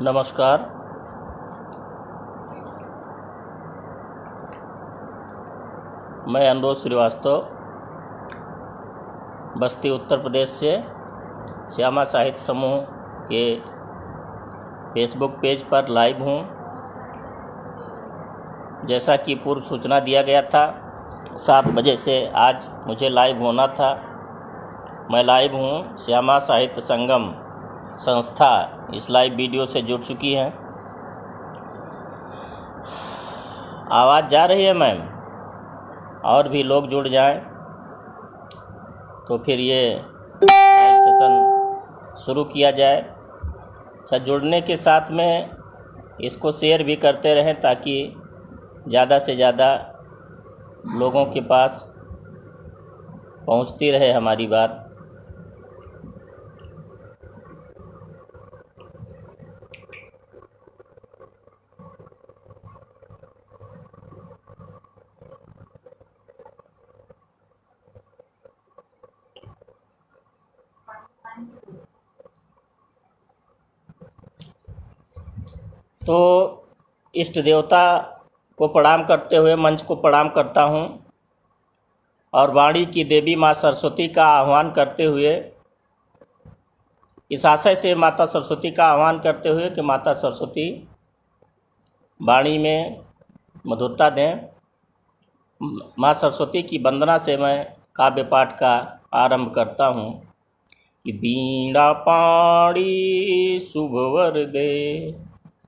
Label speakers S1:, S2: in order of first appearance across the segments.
S1: नमस्कार। मैं अनुरोध श्रीवास्तव बस्ती उत्तर प्रदेश से श्यामा साहित्य समूह के फेसबुक पेज पर लाइव हूँ। जैसा कि पूर्व सूचना दिया गया था 7 बजे से आज मुझे लाइव होना था। मैं लाइव हूँ। श्यामा साहित्य संगम संस्था इस लाइव वीडियो से जुड़ चुकी है। आवाज़ जा रही है मैम? और भी लोग जुड़ जाएं तो फिर ये लाइव सेशन शुरू किया जाए। अच्छा, जुड़ने के साथ में इसको शेयर भी करते रहें ताकि ज़्यादा से ज़्यादा लोगों के पास पहुंचती रहे हमारी बात। तो इष्ट देवता को प्रणाम करते हुए मंच को प्रणाम करता हूँ और वाणी की देवी माँ सरस्वती का आह्वान करते हुए इस आशय से माता सरस्वती का आह्वान करते हुए कि माता सरस्वती वाणी में मधुरता दें। माँ सरस्वती की वंदना से मैं काव्य पाठ का आरंभ करता हूँ कि बीड़ा पाणी शुभवर दे,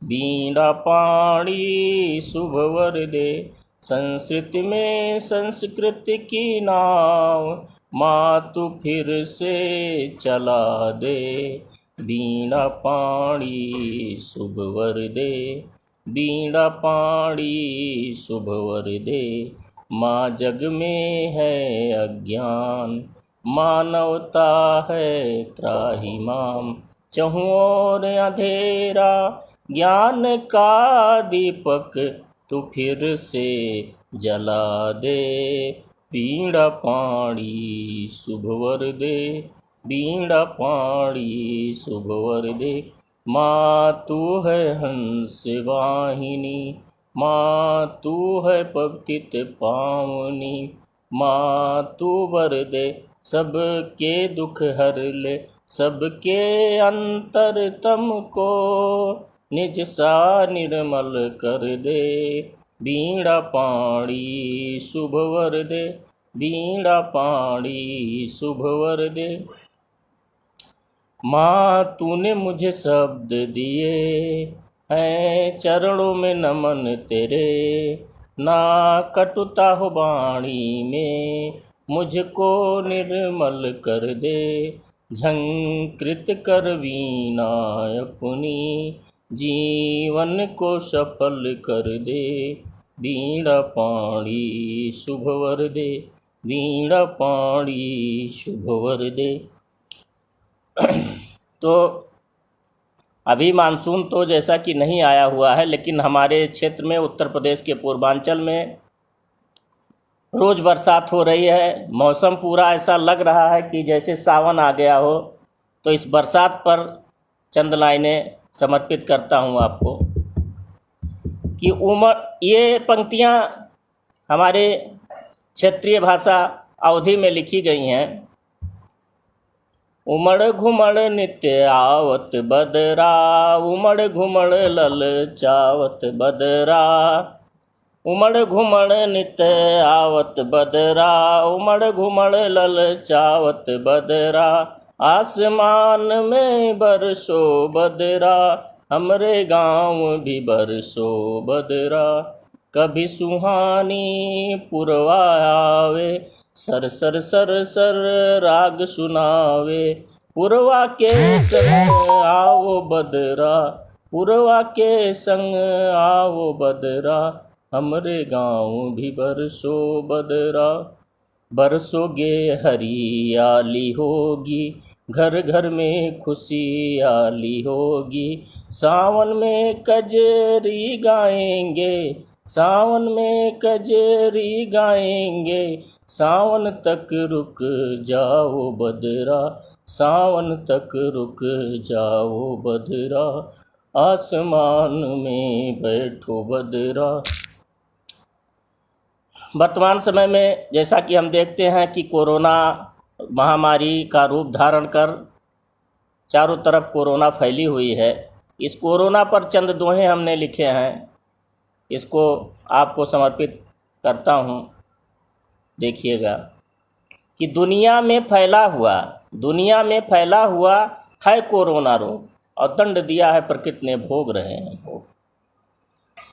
S1: बीड़ा पाणी शुभवर दे, संस्कृति में संस्कृति की नाव माँ तू फिर से चला दे। बीड़ा पाणी शुभवर दे, बीड़ा पाणी शुभवर दे, माँ जग में है अज्ञान मानवता है त्राहिमाम, चहुँ ओर अंधेरा ज्ञान का दीपक तू फिर से जला दे। बीड़ा पाणी शुभवर दे, बीड़ा पाणी शुभवर दे, माँ तू है हंस वाहिनी, माँ तू है पतित पावनी, माँ तू वर दे सबके दुख हर ले, सबके अंतरतम को निज सा निर्मल कर दे। बीड़ा पाणी शुभवर दे, बीड़ा पाणी शुभवर दे, माँ तूने मुझे शब्द दिए हैं चरणों में नमन तेरे, ना कटुता हो वाणी में मुझको निर्मल कर दे। झंकृत कर वीणा अपनी जीवन को सफल कर दे। बीड़ा पाणी शुभवर दे, बीड़ा पाणी शुभवर दे। तो अभी मानसून तो जैसा कि नहीं आया हुआ है, लेकिन हमारे क्षेत्र में उत्तर प्रदेश के पूर्वांचल में रोज़ बरसात हो रही है। मौसम पूरा ऐसा लग रहा है कि जैसे सावन आ गया हो। तो इस बरसात पर चंद लाइनें समर्पित करता हूँ आपको कि ये पंक्तियाँ हमारे क्षेत्रीय भाषा अवधी में लिखी गई हैं। उमड़ घुमड़ नित्य आवत बदरा, उमड़ घुमड़ ललचावत बदरा, उमड़ घुमड़ नित्य आवत बदरा, उमड़ घुमड़ ललचावत बदरा, आसमान में बरसो बदरा, हमरे गाँव भी बरसो बदरा, कभी सुहानी पुरवा आवे, सर सर सर सर राग सुनावे, पुरवा के संग आओ बदरा, पुरवा के संग आओ बदरा, हमरे गाँव भी बरसो बदरा, बरसोगे हरियाली होगी, घर घर में खुशियाली होगी, सावन में कजरी गाएंगे, सावन में कजरी गाएंगे, सावन तक रुक जाओ बदरा, सावन तक रुक जाओ बदरा, आसमान में बैठो बदरा। वर्तमान समय में जैसा कि हम देखते हैं कि कोरोना महामारी का रूप धारण कर चारों तरफ कोरोना फैली हुई है। इस कोरोना पर चंद दोहे हमने लिखे हैं, इसको आपको समर्पित करता हूँ। देखिएगा कि दुनिया में फैला हुआ है कोरोना रोग, और दंड दिया है प्रकृति ने, भोग रहे हैं भोग।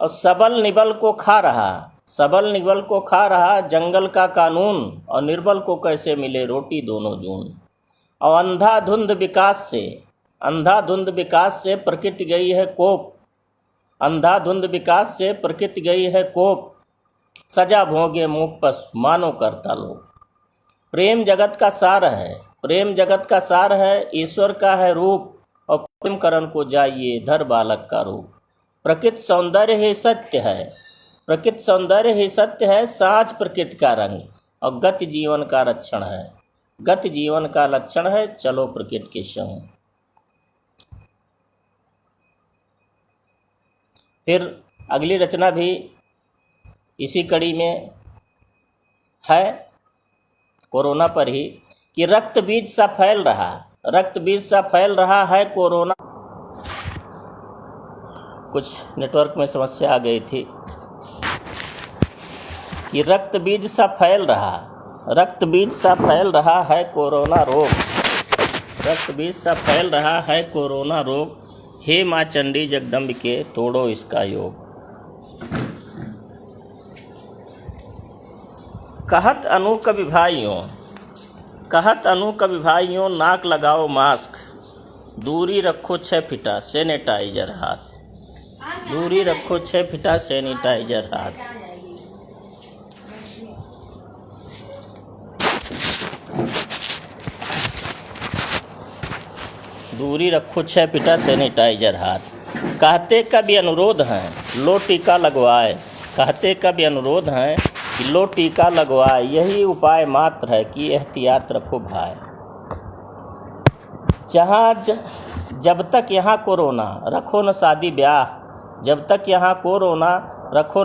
S1: और सबल निबल को खा रहा जंगल का कानून, और निर्बल को कैसे मिले रोटी दोनों जून। और अंधाधुंध विकास से प्रकृति गई है कोप, सजा भोगे मूक पशु मानो करता लोग। प्रेम जगत का सार है, ईश्वर का है रूप, और प्रेम करण को जाइए धर बालक का रूप। प्रकृति सौंदर्य ही सत्य है, साँच प्रकृति का रंग, और गति जीवन का लक्षण है, चलो प्रकृति के संग। फिर अगली रचना भी इसी कड़ी में है, कोरोना पर ही, कि रक्त बीज सा फैल रहा है कोरोना। कुछ नेटवर्क में समस्या आ गई थी। कि रक्त बीज सा फैल रहा है कोरोना रोग। हे माँ चंडी जगदम्बिके तोड़ो इसका योग। कहत अनु कवि भाइयों नाक लगाओ मास्क, दूरी रखो 6 फीटा सैनिटाइजर हाथ। दूरी रखो 6 फीटा सैनिटाइजर हाथ। दूरी रखो 6 फीटा सैनिटाइजर हाथ। कहते कभी अनुरोध हैं लो टीका लगवाए, यही उपाय मात्र है कि एहतियात रखो भाई। जब तक यहाँ कोरोना रखो न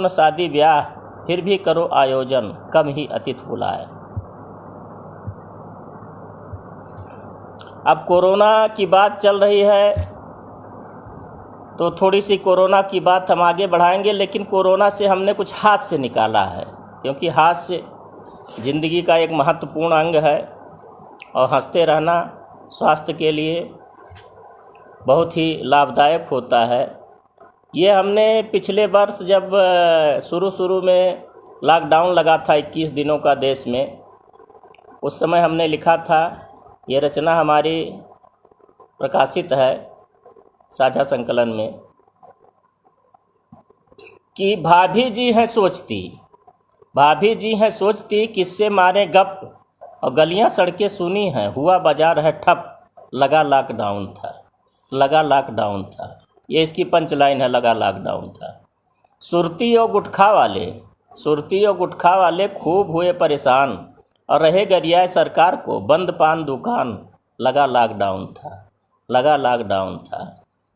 S1: शादी ब्याह, फिर भी करो आयोजन कम ही अतिथि बुलाए। अब कोरोना की बात चल रही है तो थोड़ी सी कोरोना की बात हम आगे बढ़ाएंगे, लेकिन कोरोना से हमने कुछ हास्य निकाला है, क्योंकि हास्य ज़िंदगी का एक महत्वपूर्ण अंग है और हंसते रहना स्वास्थ्य के लिए बहुत ही लाभदायक होता है। ये हमने पिछले वर्ष जब शुरू में लॉकडाउन लगा था 21 दिनों का देश में, उस समय हमने लिखा था, ये रचना हमारी प्रकाशित है साझा संकलन में, कि भाभी जी हैं सोचती किससे मारे गप, और गलियां सड़कें सुनी हैं हुआ बाजार है ठप, लगा लॉकडाउन था। ये इसकी पंचलाइन है, लगा लॉकडाउन था। सुरती और गुटखा वाले खूब हुए परेशान, और रहे गरियाए सरकार को बंद पान दुकान, लगा लॉकडाउन था।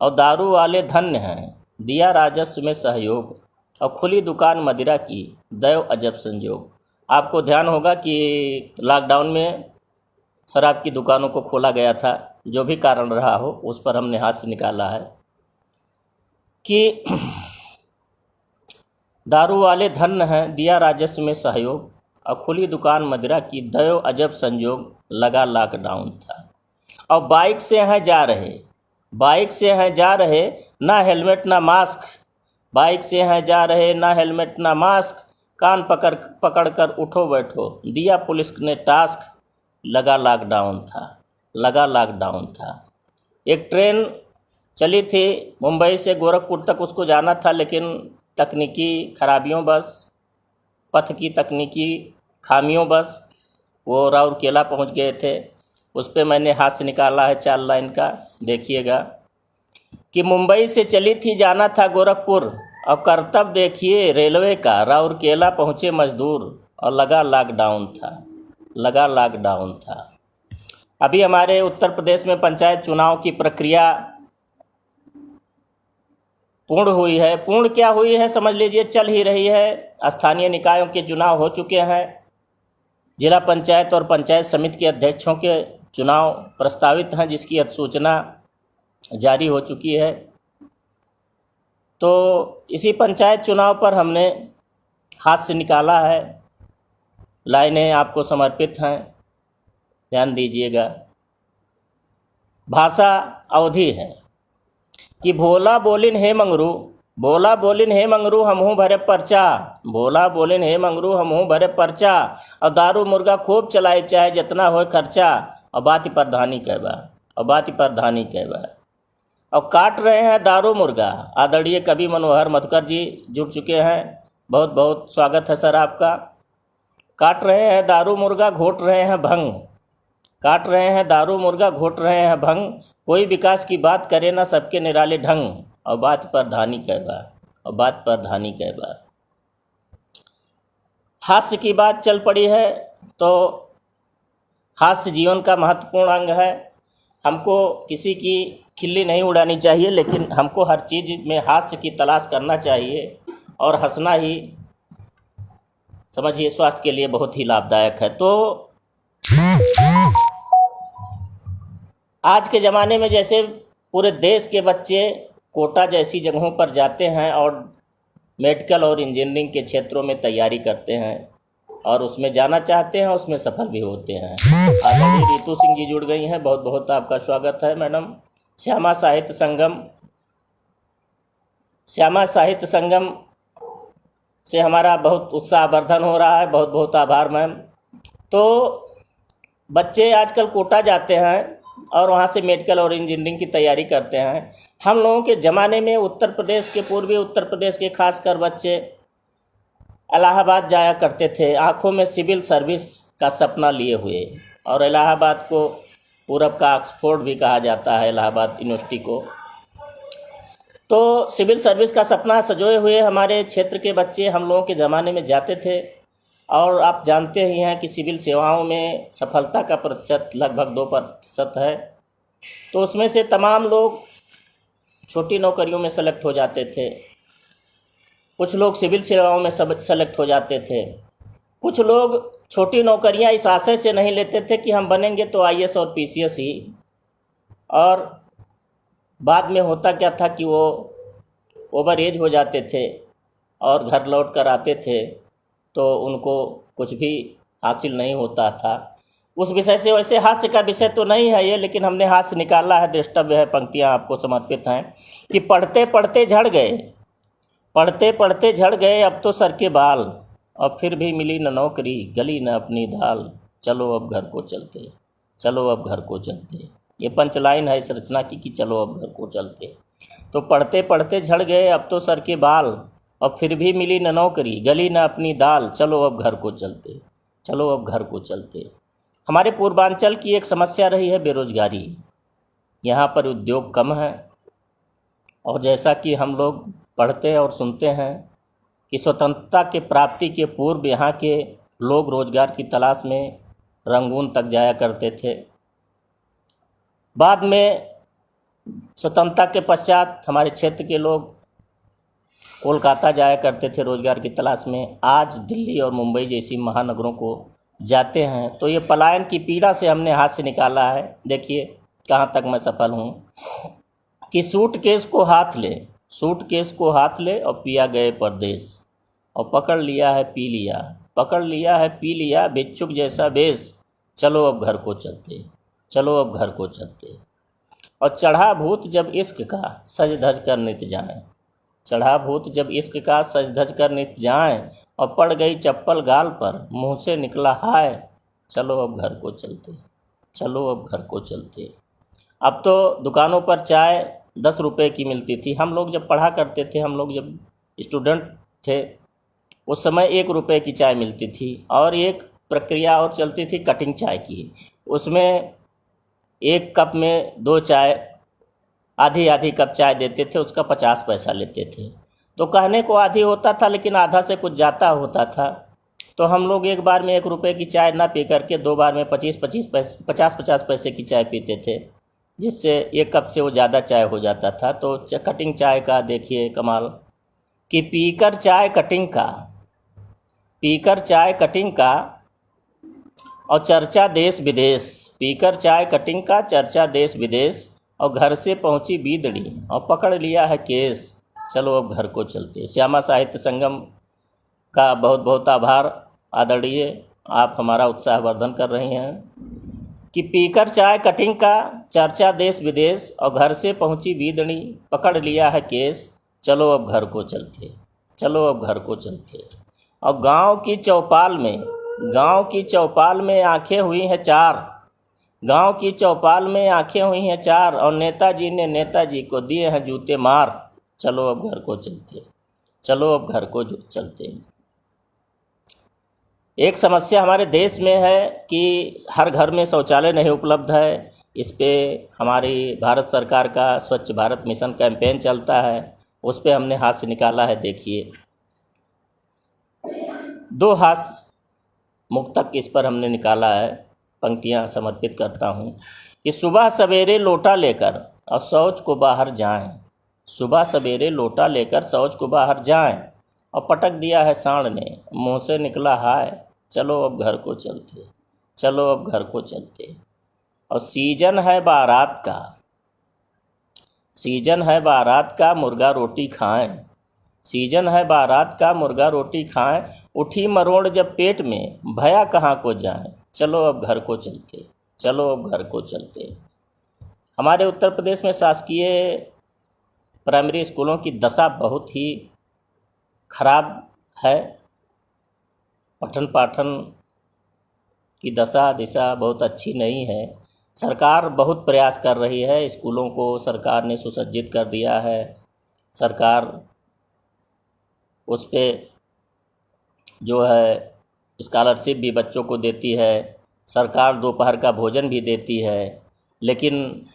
S1: और दारू वाले धन्य हैं दिया राजस्व में सहयोग, और खुली दुकान मदिरा की दैव अजब संयोग। आपको ध्यान होगा कि लॉकडाउन में शराब की दुकानों को खोला गया था, जो भी कारण रहा हो उस पर हमने हाथ से निकाला है कि दारू वाले धन्य हैं दिया राजस्व में सहयोग, और खुली दुकान मदिरा की दैव अजब संयोग, लगा लॉकडाउन था। और बाइक से हैं जा रहे ना हेलमेट ना मास्क, कान पकड़ कर उठो बैठो दिया पुलिस ने टास्क, लगा लॉकडाउन था। एक ट्रेन चली थी मुंबई से गोरखपुर तक, उसको जाना था, लेकिन तकनीकी खराबियों बस पथ की तकनीकी खामियों बस वो राउरकेला पहुंच गए थे। उस पर मैंने हाथ से निकाला है 4 लाइन का, देखिएगा कि मुंबई से चली थी जाना था गोरखपुर, और कर्तव्य देखिए रेलवे का राउरकेला पहुंचे मजदूर, और लगा लॉकडाउन था। अभी हमारे उत्तर प्रदेश में पंचायत चुनाव की प्रक्रिया पूर्ण हुई है। पूर्ण क्या हुई है समझ लीजिए, चल ही रही है। स्थानीय निकायों के चुनाव हो चुके हैं, जिला पंचायत और पंचायत समिति के अध्यक्षों के चुनाव प्रस्तावित हैं, जिसकी अधिसूचना जारी हो चुकी है। तो इसी पंचायत चुनाव पर हमने हाथ से निकाला है। लाइनें आपको समर्पित हैं, ध्यान दीजिएगा। भाषा अवधि है कि भोला बोलिन हे मंगरू, बोला बोलिन हे मंगरू हमहूँ भरे पर्चा, भोला बोलिन हे मंगरू हमहूँ भरे पर्चा, और दारू मुर्गा खूब चलाए चाहे जितना हो खर्चा, और बात प्रधानी कहबा, और बात प्रधानी कहबा। और काट रहे हैं दारू मुर्गा। आदरणीय कवि मनोहर मधुकर जी जुड़ चुके हैं, बहुत बहुत स्वागत है सर आपका। काट रहे हैं दारू मुर्गा घोट रहे हैं भंग, काट रहे हैं दारू मुर्गा घोट रहे हैं भंग, कोई विकास की बात करे ना सबके निराले ढंग, और बात प्रधानी कहबा, और बात प्रधानी कहबा। हास्य की बात चल पड़ी है, तो हास्य जीवन का महत्वपूर्ण अंग है। हमको किसी की खिल्ली नहीं उड़ानी चाहिए, लेकिन हमको हर चीज़ में हास्य की तलाश करना चाहिए, और हंसना ही समझिए स्वास्थ्य के लिए बहुत ही लाभदायक है। तो आज के ज़माने में जैसे पूरे देश के बच्चे कोटा जैसी जगहों पर जाते हैं और मेडिकल और इंजीनियरिंग के क्षेत्रों में तैयारी करते हैं और उसमें जाना चाहते हैं, उसमें सफल भी होते हैं। आदरणीय रितु सिंह जी जुड़ गई हैं, बहुत बहुत आपका स्वागत है मैडम। श्यामा साहित्य संगम, श्यामा साहित्य संगम से हमारा बहुत उत्साहवर्धन हो रहा है, बहुत बहुत आभार मैम। तो बच्चे आजकल कोटा जाते हैं और वहाँ से मेडिकल और इंजीनियरिंग की तैयारी करते हैं। हम लोगों के ज़माने में उत्तर प्रदेश के, पूर्वी उत्तर प्रदेश के खासकर बच्चे इलाहाबाद जाया करते थे, आँखों में सिविल सर्विस का सपना लिए हुए। और इलाहाबाद को पूरब का ऑक्सफोर्ड भी कहा जाता है, इलाहाबाद यूनिवर्सिटी को। तो सिविल सर्विस का सपना सजोए हुए हमारे क्षेत्र के बच्चे हम लोगों के ज़माने में जाते थे। और आप जानते ही हैं कि सिविल सेवाओं में सफलता का प्रतिशत लगभग 2% है। तो उसमें से तमाम लोग छोटी नौकरियों में सेलेक्ट हो जाते थे, कुछ लोग सिविल सेवाओं में सेलेक्ट हो जाते थे, कुछ लोग छोटी नौकरियां इस आशय से नहीं लेते थे कि हम बनेंगे तो आईएएस और पीसीएस ही। और बाद में होता क्या था कि वो ओवर एज हो जाते थे और घर लौट कर आते थे, तो उनको कुछ भी हासिल नहीं होता था। उस विषय से, वैसे हास्य का विषय तो नहीं है ये, लेकिन हमने हास्य निकाला है, द्रष्टव्य है, पंक्तियाँ आपको समर्पित हैं कि पढ़ते पढ़ते झड़ गए, पढ़ते पढ़ते झड़ गए अब तो सर के बाल, और फिर भी मिली न नौकरी गली न अपनी दाल, चलो अब घर को चलते, चलो अब घर को चलते। ये पंचलाइन है इस रचना की कि चलो अब घर को चलते। तो पढ़ते पढ़ते झड़ गए अब तो सर के बाल, और फिर भी मिली न नौकरी गली न अपनी दाल, चलो अब घर को चलते, चलो अब घर को चलते। हमारे पूर्वांचल की एक समस्या रही है बेरोजगारी। यहाँ पर उद्योग कम है, और जैसा कि हम लोग पढ़ते हैं और सुनते हैं कि स्वतंत्रता के प्राप्ति के पूर्व यहाँ के लोग रोजगार की तलाश में रंगून तक जाया करते थे। बाद में स्वतंत्रता के पश्चात हमारे क्षेत्र के लोग कोलकाता जाया करते थे रोजगार की तलाश में, आज दिल्ली और मुंबई जैसी महानगरों को जाते हैं। तो ये पलायन की पीड़ा से हमने हाथ से निकाला है। देखिए कहाँ तक मैं सफल हूँ कि सूटकेस को हाथ ले, सूटकेस को हाथ ले और पिया गए परदेश, और पकड़ लिया है पी लिया, पकड़ लिया है पी लिया भिक्षुक जैसा बेश, चलो अब घर को चलते, चलो अब घर को चलते। और चढ़ा भूत जब इश्क का सज धज कर नित जाएं, चढ़ा भूत जब इश्क का सज धज कर नित जाएं, और पड़ गई चप्पल गाल पर मुँह से निकला हाय, चलो अब घर को चलते, चलो अब घर को चलते। अब तो दुकानों पर चाय 10 रुपये की मिलती थी। हम लोग जब पढ़ा करते थे, हम लोग जब स्टूडेंट थे, उस समय 1 रुपये की चाय मिलती थी। और एक प्रक्रिया और चलती थी कटिंग चाय की, उसमें 1 कप में 2 चाय, आधी आधी कप चाय देते थे, उसका 50 पैसा लेते थे। तो कहने को आधी होता था, लेकिन आधा से कुछ जाता होता था। तो हम लोग एक बार में 1 रुपये की चाय ना पी करके 2 बार में 50-50 पैसे की चाय पीते थे। जिससे एक कप से वो ज़्यादा चाय हो जाता था। तो कटिंग चाय का देखिए कमाल कि पीकर चाय कटिंग का और चर्चा देश विदेश, पीकर चाय कटिंग का चर्चा देश विदेश, और घर से पहुंची बीदड़ी और पकड़ लिया है केस, चलो अब घर को चलते। श्यामा साहित्य संगम का बहुत बहुत आभार आदरणीय, आप हमारा उत्साहवर्धन कर रही हैं कि पीकर चाय कटिंग का चर्चा देश विदेश, और घर से पहुंची बीदड़ी पकड़ लिया है केस, चलो अब घर को चलते, चलो अब घर को चलते। और गांव की चौपाल में आंखें हुई हैं चार, गांव की चौपाल में आंखें हुई हैं चार, और नेताजी ने नेताजी को दिए हैं जूते मार, चलो अब घर को चलते, चलो अब घर को चलते। एक समस्या हमारे देश में है कि हर घर में शौचालय नहीं उपलब्ध है। इस पे हमारी भारत सरकार का स्वच्छ भारत मिशन कैंपेन चलता है, उस पे हमने हाथ से निकाला है। देखिए 2 हास्य मुक्तक इस पर हमने निकाला है, पंक्तियां समर्पित करता हूँ कि सुबह सवेरे लोटा लेकर और शौच को बाहर जाएं, सुबह सवेरे लोटा लेकर शौच को बाहर जाएं, और पटक दिया है सांड ने, मुंह से निकला हाय, चलो अब घर को चलते, चलो अब घर को चलते। और सीजन है बारात का मुर्गा रोटी खाएं, सीजन है बारात का मुर्गा रोटी खाएं, उठी मरोड़ जब पेट में भया कहाँ को जाएं, चलो अब घर को चलते, चलो अब घर को चलते। हमारे उत्तर प्रदेश में शासकीय प्राइमरी स्कूलों की दशा बहुत ही खराब है। पठन पाठन की दिशा बहुत अच्छी नहीं है। सरकार बहुत प्रयास कर रही है, स्कूलों को सरकार ने सुसज्जित कर दिया है, सरकार उस पे जो है स्कॉलरशिप भी बच्चों को देती है, सरकार दोपहर का भोजन भी देती है, लेकिन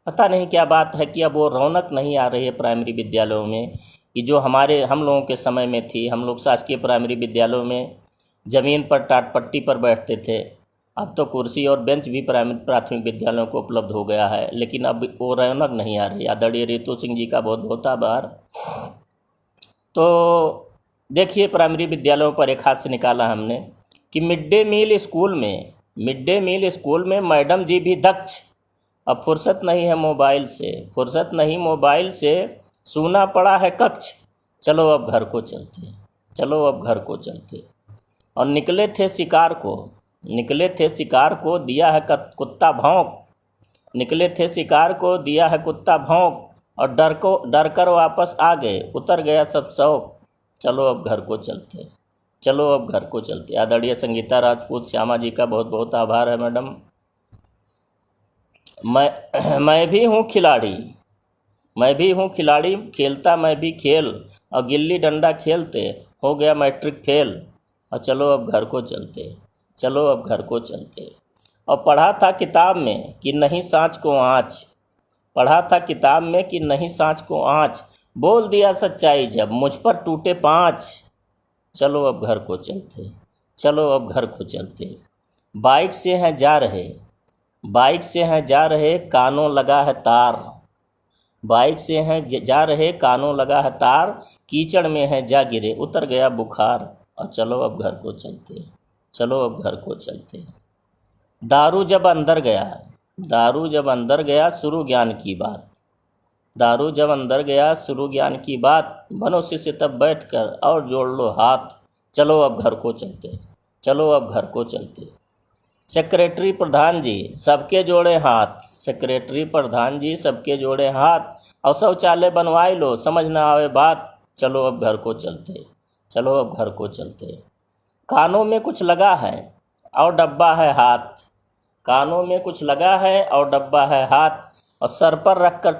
S1: पता नहीं क्या बात है कि अब वो रौनक नहीं आ रही है प्राइमरी विद्यालयों में कि जो हम लोगों के समय में थी। हम लोग शासकीय प्राइमरी विद्यालयों में ज़मीन पर टाट पट्टी पर बैठते थे, अब तो कुर्सी और बेंच भी प्राथमिक विद्यालयों को उपलब्ध हो गया है, लेकिन अब वो रौनक नहीं आ रही। आदरणीय रितु सिंह जी का बहुत बहुत आभार। तो देखिए प्राइमरी विद्यालयों पर एक हाथ से निकाला हमने कि मिड डे मील स्कूल में मैडम जी भी दक्ष, अब फुर्सत नहीं मोबाइल से सूना पड़ा है कक्ष, चलो अब घर को चलते, चलो अब घर को चलते। और निकले थे शिकार को दिया है कुत्ता भौंक, निकले थे शिकार को दिया है कुत्ता भौंक, और डर कर वापस आ गए, उतर गया सब शौक, चलो अब घर को चलते, चलो अब घर को चलते। आदरणीय संगीता राजपूत श्यामा जी का बहुत बहुत आभार है मैडम। मैं भी हूँ खिलाड़ी, खेलता मैं भी खेल, और गिल्ली डंडा खेलते हो गया मैट्रिक फेल, और चलो अब घर को चलते, चलो अब घर को चलते। और पढ़ा था किताब में कि नहीं सांच को आँच, बोल दिया सच्चाई जब मुझ पर टूटे 5, चलो अब घर को चलते, चलो अब घर को चलते। बाइक से हैं जा रहे कानों लगा है तार, बाइक से हैं जा रहे कानों लगा है तार, कीचड़ में है जा गिरे उतर गया बुखार, और चलो अब घर को चलते, चलो अब घर को चलते। दारू जब अंदर गया शुरू ज्ञान की बात, बनो शिष्य तब बैठकर और जोड़ लो हाथ, चलो अब घर को चलते, चलो अब घर को चलते। सेक्रेटरी प्रधान जी सबके जोड़े हाथ, और शौचालय बनवाई लो समझ ना आवे बात, चलो अब घर को चलते, चलो अब घर को चलते। कानों में कुछ लगा है और डब्बा है हाथ, और सर पर रखकर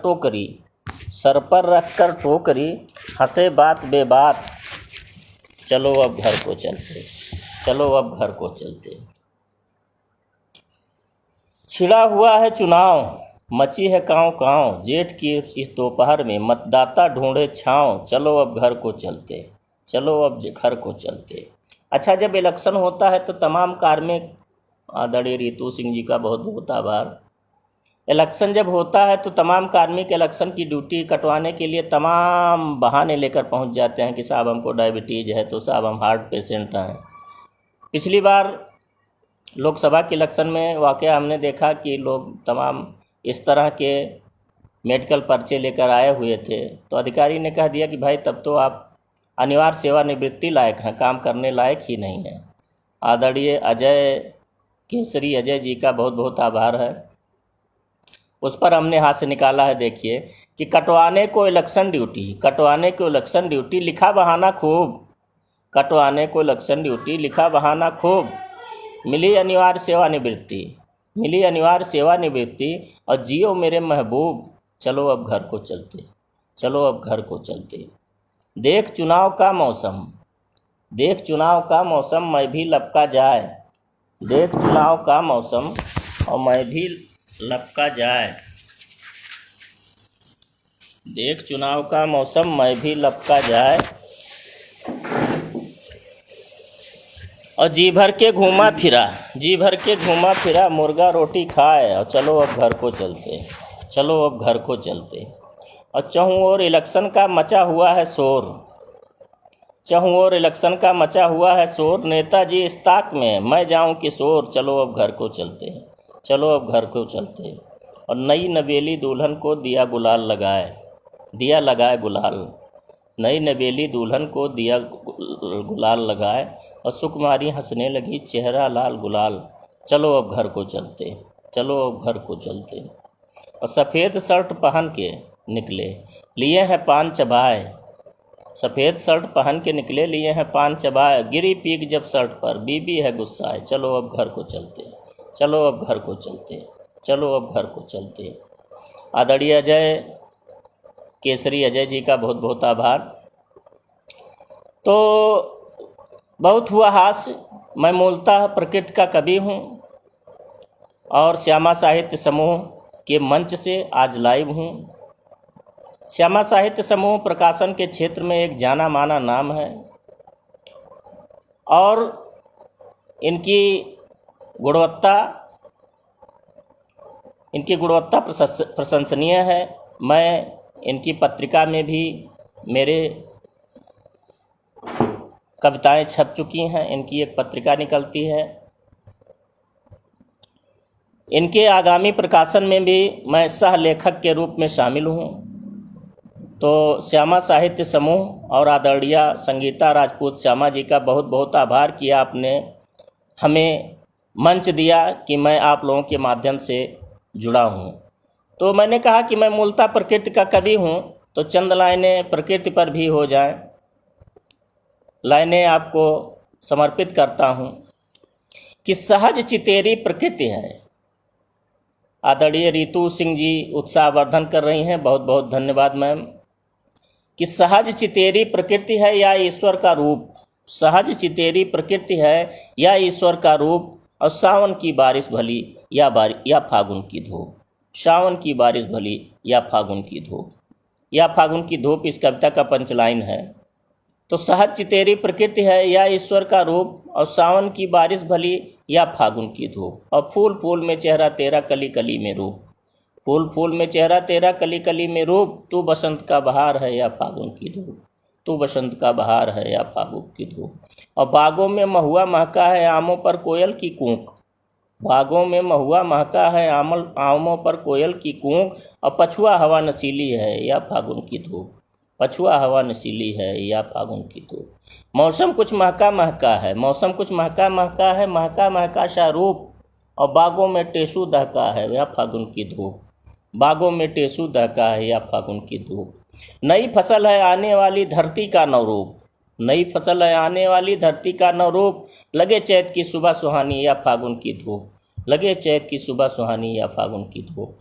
S1: हंसे बात बेबात, चलो अब घर को चलते, चलो अब घर को चलते। छिड़ा हुआ है चुनाव, मची है काँव, जेठ की इस दोपहर में मतदाता ढूंढे छाँव, चलो अब घर को चलते, चलो अब घर को चलते। अच्छा, जब इलेक्शन होता है तो तमाम कार्मिक, आदरणीय रितु सिंह जी का बहुत बहुत आभार, इलेक्शन जब होता है तो तमाम कार्मिक इलेक्शन की ड्यूटी कटवाने के लिए तमाम बहाने लेकर पहुंच जाते हैं कि साहब हमको डायबिटीज़ है, तो साहब हम हार्ट पेशेंट हैं। पिछली बार लोकसभा के इलेक्शन में वाकया हमने देखा कि लोग तमाम इस तरह के मेडिकल पर्चे लेकर आए हुए थे, तो अधिकारी ने कह दिया कि भाई तब तो आप अनिवार्य सेवानिवृत्ति लायक हैं, काम करने लायक ही नहीं हैं। आदरणीय अजय केसरी अजय जी का बहुत बहुत आभार है, उस पर हमने हाथ से निकाला है। देखिए कि कटवाने को इलेक्शन ड्यूटी लिखा बहाना खूब, कटवाने को इलेक्शन ड्यूटी लिखा बहाना खूब, मिली अनिवार्य सेवानिवृत्ति और जियो मेरे महबूब, चलो अब घर को चलते। देख चुनाव का मौसम मैं भी लपका जाए, देख चुनाव का मौसम और मैं भी लपका जाए, देख चुनाव का मौसम मैं भी लपका जाए, और जी भर के घूमा फिरा मुर्गा रोटी खाए, और चलो अब घर को चलते। और चहुँ ओर इलेक्शन का मचा हुआ है शोर, नेताजी इस ताक में मैं जाऊं किशोर, चलो अब घर को चलते। और नई नवेली दुल्हन को दिया लगाए गुलाल, और सुकुमारी हंसने लगी चेहरा लाल गुलाल, चलो अब घर को चलते। और सफ़ेद शर्ट पहन के निकले लिए हैं पान चबाए, गिरी पीक जब शर्ट पर बीबी है गुस्साए, चलो अब घर को चलते। आदरणीय अजय केसरी अजय जी का बहुत बहुत आभार। तो बहुत हुआ हास्य, मैं मूलतः प्रकृति का कवि हूँ और श्यामा साहित्य समूह के मंच से आज लाइव हूँ। श्यामा साहित्य समूह प्रकाशन के क्षेत्र में एक जाना माना नाम है और इनकी गुणवत्ता प्रशंसनीय है। मैं इनकी पत्रिका में भी मेरे कविताएं छप चुकी हैं, इनकी एक पत्रिका निकलती है। इनके आगामी प्रकाशन में भी मैं सह लेखक के रूप में शामिल हूँ। तो श्यामा साहित्य समूह और आदरणीय संगीता राजपूत श्यामा जी का बहुत बहुत आभार कि आपने हमें मंच दिया कि मैं आप लोगों के माध्यम से जुड़ा हूँ। तो मैंने कहा कि मैं मूलतः प्रकृति का कवि हूँ, तो चंद लाइनें प्रकृति पर भी हो जाएं। लाइनें आपको समर्पित करता हूँ कि सहज चितेरी प्रकृति है। आदरणीय रितु सिंह जी उत्साहवर्धन कर रही हैं, बहुत बहुत धन्यवाद मैम। कि सहज चितेरी प्रकृति है या ईश्वर का रूप, सहज चितेरी प्रकृति है या ईश्वर का रूप, और सावन की बारिश भली या फागुन की धूप, सावन की बारिश भली या फागुन की धूप इस कविता का पंचलाइन है। तो सहज चितेरी प्रकृति है या ईश्वर का रूप, और सावन की बारिश भली या फागुन की धूप, और फूल फूल में चेहरा तेरा कली कली में रूप, फूल फूल में चेहरा तेरा कली कली में रूप, तू बसंत का बहार है या फागुन की धूप, तू बसंत का बहार है या फागुन की धूप। और बागों में महुआ महका है आमों पर कोयल की कूक, बागों में महुआ महका है आमों पर कोयल की कूक, और पछुआ हवा नशीली है या फागुन की धूप, पछुआ हवा नशीली है या फागुन की धूप। मौसम कुछ महका महका है, मौसम कुछ महका महका है, महका महका सा रूप, और बागों में टेसू दहका है या फागुन की धूप, बागों में टेसू दहका है या फागुन की धूप। नई फसल है आने वाली धरती का नवरूप, नई फसल है आने वाली धरती का नवरूप, लगे चैत की सुबह सुहानी या फागुन की धूप, लगे चैत की सुबह सुहानी या फागुन की धूप।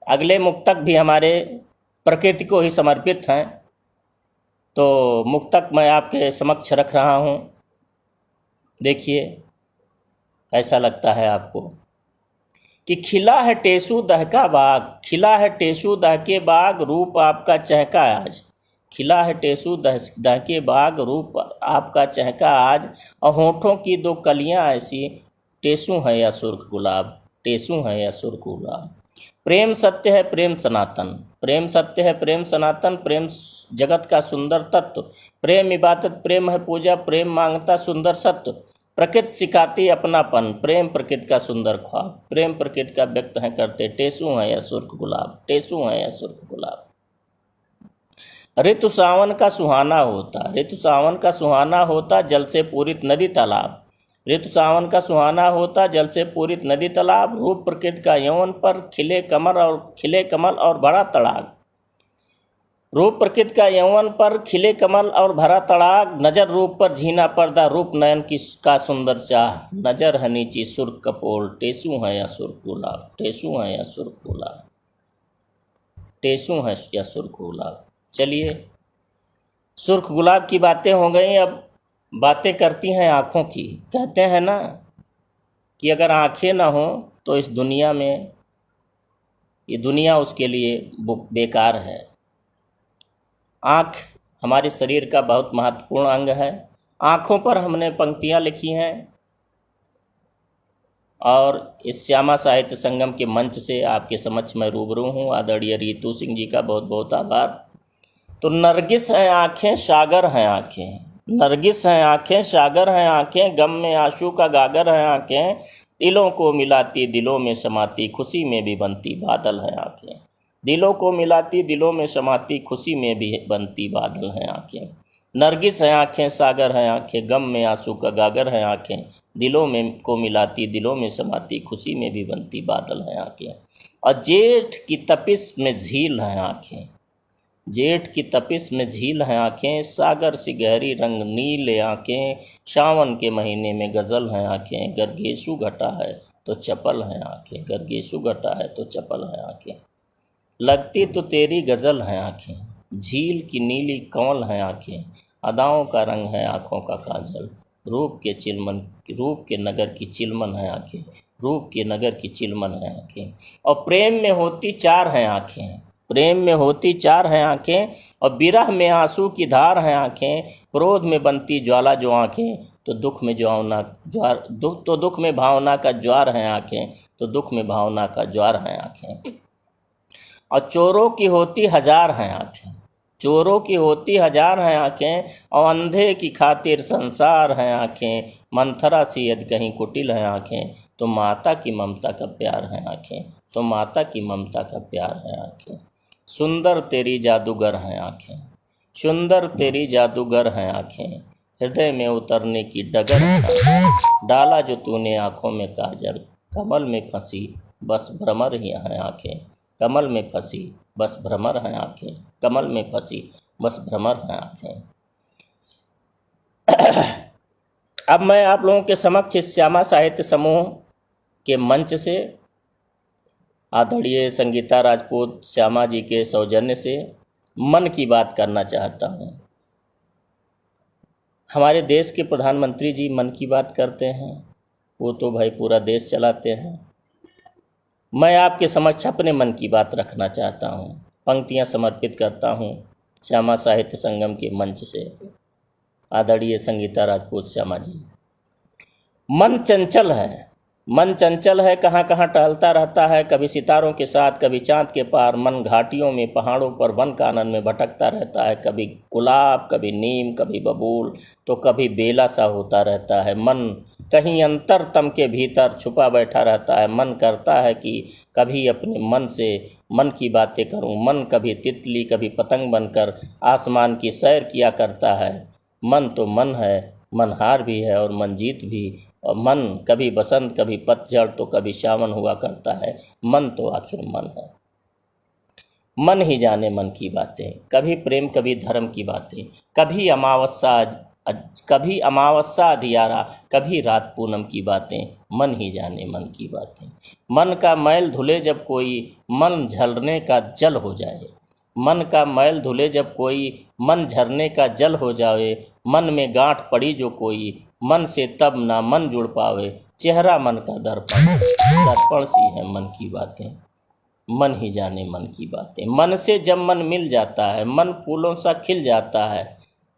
S1: अगले मुक्तक भी हमारे प्रकृति को ही समर्पित हैं, तो मुक्तक मैं आपके समक्ष रख रहा हूँ। देखिए कैसा लगता है आपको। कि खिला है टेसू दहका बाग, खिला है टेसू दहके बाग, रूप आपका चहका आज, खिला है टेसू दहके बाग, रूप आपका चहका आज, और होठों की दो कलियां ऐसी टेसू हैं या सुर्ख गुलाब, टेसू है या सुर्ख गुलाब। प्रेम सत्य है प्रेम सनातन, प्रेम सत्य है प्रेम सनातन, प्रेम जगत का सुंदर तत्व, प्रेम इबादत प्रेम है पूजा, प्रेम मांगता सुंदर सत्व, प्रकृति सिखाती अपनापन, प्रेम प्रकृति का सुंदर ख्वाब, प्रेम प्रकृति का व्यक्त है करते, टेसू है या सुर्ख गुलाब, टेसू है या सुर्ख गुलाब। ऋतु सावन का सुहाना होता, ऋतु सावन का सुहाना होता, जल से पूरित नदी तालाब, ऋतु सावन का सुहाना होता, जल से पूरित नदी तालाब, रूप प्रकृति का यौवन पर खिले कमल और भरा तड़ाग, रूप प्रकृति का यौवन पर खिले कमल और भरा तड़ाग, नजर रूप पर झीना पर्दा, रूप नयन की का सुंदर चाह, नजर है नीची सुर्ख कपोल, टेसू है या सुर्ख गुलाब, टेसू है या सुर्ख गुलाब, टेसू है या सुर्ख गुलाब। चलिए, सुर्ख गुलाब की बातें हो गई, अब बातें करती हैं आँखों की। कहते हैं ना कि अगर आँखें ना हो तो इस दुनिया में, ये दुनिया उसके लिए बेकार है। आँख हमारे शरीर का बहुत महत्वपूर्ण अंग है। आँखों पर हमने पंक्तियाँ लिखी हैं और इस श्यामा साहित्य संगम के मंच से आपके समक्ष मैं रूबरू हूँ। आदरणीय रितु सिंह जी का बहुत बहुत आभार। तो नरगिस हैं आँखें सागर हैं आँखें, नरगिस हैं आँखें सागर हैं आँखें, गम में आंसू का गागर हैं आँखें, दिलों को मिलाती दिलों में समाती खुशी में भी बनती बादल हैं आँखें, दिलों को मिलाती दिलों में समाती खुशी में भी बनती बादल हैं आँखें। नरगिस हैं आँखें सागर हैं आँखें, गम में आंसू का गागर हैं आँखें, दिलों में को मिलाती दिलों में समाती खुशी में भी बनती बादल हैं आँखें। और जेठ की तपिश में झील हैं आँखें, जेठ की तपिश में झील हैं आँखें, सागर सी गहरी रंग नीले आँखें, सावन के महीने में गज़ल हैं आँखें, गर्गेशु घटा है तो चपल हैं आँखें, गर्गेशु घटा है तो चपल हैं आँखें। लगती तो तेरी गज़ल हैं आँखें, झील की नीली कंवल हैं आँखें, अदाओं का रंग है आँखों का काजल, रूप के नगर की चिलमन है आँखें, रूप के नगर की चिलमन है आँखें। और प्रेम में होती चार हैं आँखें, प्रेम में होती चार हैं आँखें, और विरह में आंसू की धार हैं आँखें, क्रोध में बनती ज्वाला जो आँखें, तो दुख में भावना का ज्वार हैं आँखें, तो दुख में भावना का ज्वार हैं आँखें। और चोरों की होती हजार हैं आँखें, चोरों की होती हजार हैं आँखें, और अंधे की खातिर संसार हैं आँखें, मंथरा सी यदि कहीं कुटिल हैं आँखें, तो माता की ममता का प्यार है आँखें, तो माता की ममता का प्यार है आँखें। सुंदर तेरी जादूगर हैं आँखें, सुंदर तेरी जादूगर हैं आँखें, हृदय में उतरने की डगर है, डाला जो तूने आँखों में काजल, कमल में फंसी बस भ्रमर ही हैं आँखें, कमल में फंसी बस भ्रमर हैं आँखें, कमल में फंसी बस भ्रमर हैं आँखें। अब मैं आप लोगों के समक्ष इस श्यामा साहित्य समूह के मंच से आदरणीय संगीता राजपूत श्यामा जी के सौजन्य से मन की बात करना चाहता हूँ। हमारे देश के प्रधानमंत्री जी मन की बात करते हैं, वो तो भाई पूरा देश चलाते हैं। मैं आपके समक्ष अपने मन की बात रखना चाहता हूँ, पंक्तियाँ समर्पित करता हूँ श्यामा साहित्य संगम के मंच से। आदरणीय संगीता राजपूत श्यामा जी। मन चंचल है, मन चंचल है, कहाँ कहाँ टहलता रहता है, कभी सितारों के साथ कभी चाँद के पार, मन घाटियों में पहाड़ों पर वन कानन में भटकता रहता है, कभी गुलाब कभी नीम कभी बबूल तो कभी बेला सा होता रहता है। मन कहीं अंतरतम के भीतर छुपा बैठा रहता है, मन करता है कि कभी अपने मन से मन की बातें करूं। मन कभी तितली कभी पतंग बनकर आसमान की सैर किया करता है। मन तो मन है, मनहार भी है और मनजीत भी, और मन कभी बसंत कभी पतझड़ तो कभी सावन हुआ करता है। मन तो आखिर मन है, मन ही जाने मन की बातें, कभी प्रेम कभी धर्म की बातें, कभी अमावस्या अधियारा, कभी रात पूनम की बातें, मन ही जाने मन की बातें। मन का मैल धुले जब कोई मन झरने का जल हो जाए, मन का मैल धुले जब कोई मन झरने का जल हो जाए, मन में गांठ पड़ी जो कोई मन से तब ना मन जुड़ पावे, चेहरा मन का दर्पण सी है मन की बातें, मन ही जाने मन की बातें। मन से जब मन मिल जाता है, मन फूलों सा खिल जाता है,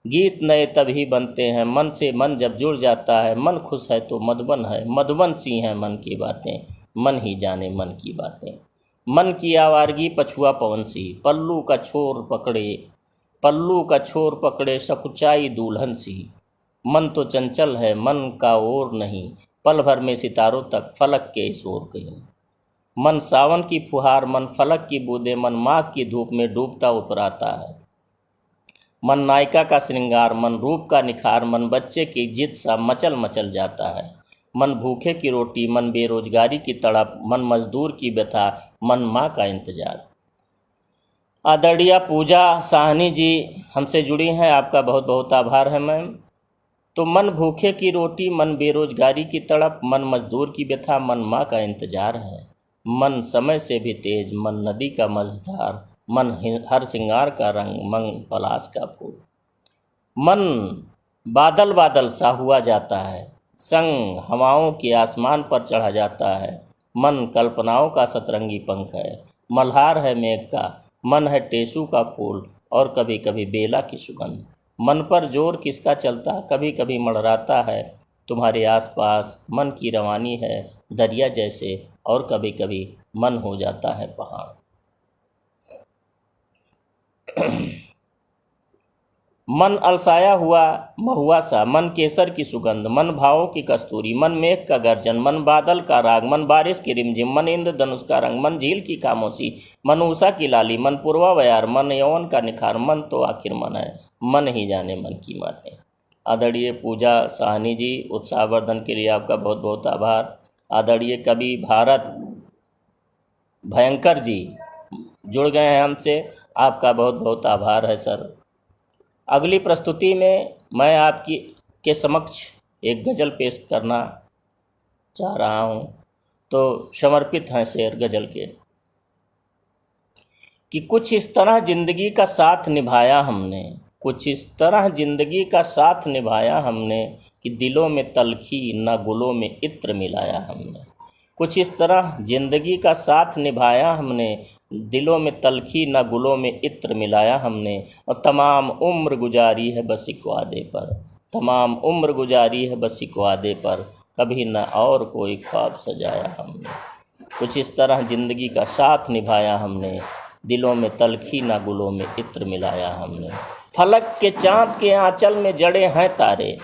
S1: गीत नए तभी बनते हैं। मन से मन जब जुड़ जाता है, मन खुश है तो मधुबन है, मधुबन सी हैं मन की बातें, मन ही जाने मन की बातें। मन की आवारगी पछुआ पवन सी, पल्लू का छोर पकड़े सकुचाई दुल्हन सी। मन तो चंचल है मन का और नहीं, पल भर में सितारों तक फलक के इस ओर कहीं। मन सावन की फुहार, मन फलक की बूंदे, मन माघ की धूप में डूबता उपराता है। मन नायिका का श्रृंगार, मन रूप का निखार, मन बच्चे की जिद सा मचल मचल जाता है। मन भूखे की रोटी, मन बेरोजगारी की तड़प, मन मजदूर की व्यथा, मन माँ का इंतजार। आदरणीय पूजा साहनी जी हमसे जुड़ी हैं, आपका बहुत बहुत आभार है मैम। तो मन भूखे की रोटी, मन बेरोजगारी की तड़प, मन मजदूर की व्यथा, मन माँ का इंतजार है। मन समय से भी तेज, मन नदी का मझधार, मन हर सिंगार का रंग, मन पलाश का फूल। मन बादल बादल सा हुआ जाता है, संग हवाओं के आसमान पर चढ़ा जाता है। मन कल्पनाओं का सतरंगी पंख है, मल्हार है मेघ का, मन है टेसू का फूल और कभी कभी बेला की सुगंध। मन पर जोर किसका चलता कभी कभी मड़राता है, तुम्हारे आसपास मन की रवानी है दरिया जैसे, और कभी कभी मन हो जाता है पहाड़। मन अलसाया हुआ महुआ सा, मन केसर की सुगंध, मन भावों की कस्तूरी, मन मेघ का गर्जन, मन बादल का राग, मन बारिश की रिमझिम, मन इंद्रधनुष का रंग, मन झील की खामोशी, मन उषा की लाली, मन पूर्वा बयार, मन यौवन का निखार। मन तो आखिर मन है, मन ही जाने मन की बातें। आदरणीय पूजा साहनी जी, उत्साहवर्धन के लिए आपका बहुत बहुत आभार। आदरणीय कवि भारत भयंकर जी जुड़ गए हैं हमसे, आपका बहुत बहुत आभार है सर। अगली प्रस्तुति में मैं आपकी के समक्ष एक गज़ल पेश करना चाह रहा हूँ, तो समर्पित हैं शेर गज़ल के कि कुछ इस तरह ज़िंदगी का साथ निभाया हमने, कुछ इस तरह ज़िंदगी का साथ निभाया हमने कि दिलों में तलखी न गुलों में इत्र मिलाया हमने। कुछ इस तरह ज़िंदगी का साथ निभाया हमने, दिलों में तलखी न गुलों में इत्र मिलाया हमने। और तमाम उम्र गुजारी है बस एक वादे पर, तमाम उम्र गुजारी है बस एक वादे पर, कभी न और कोई ख्वाब सजाया हमने। कुछ इस तरह ज़िंदगी का साथ निभाया हमने, दिलों में तलखी न गुलों में इत्र मिलाया हमने। फलक के चाँद के आंचल में जड़े हैं तारे,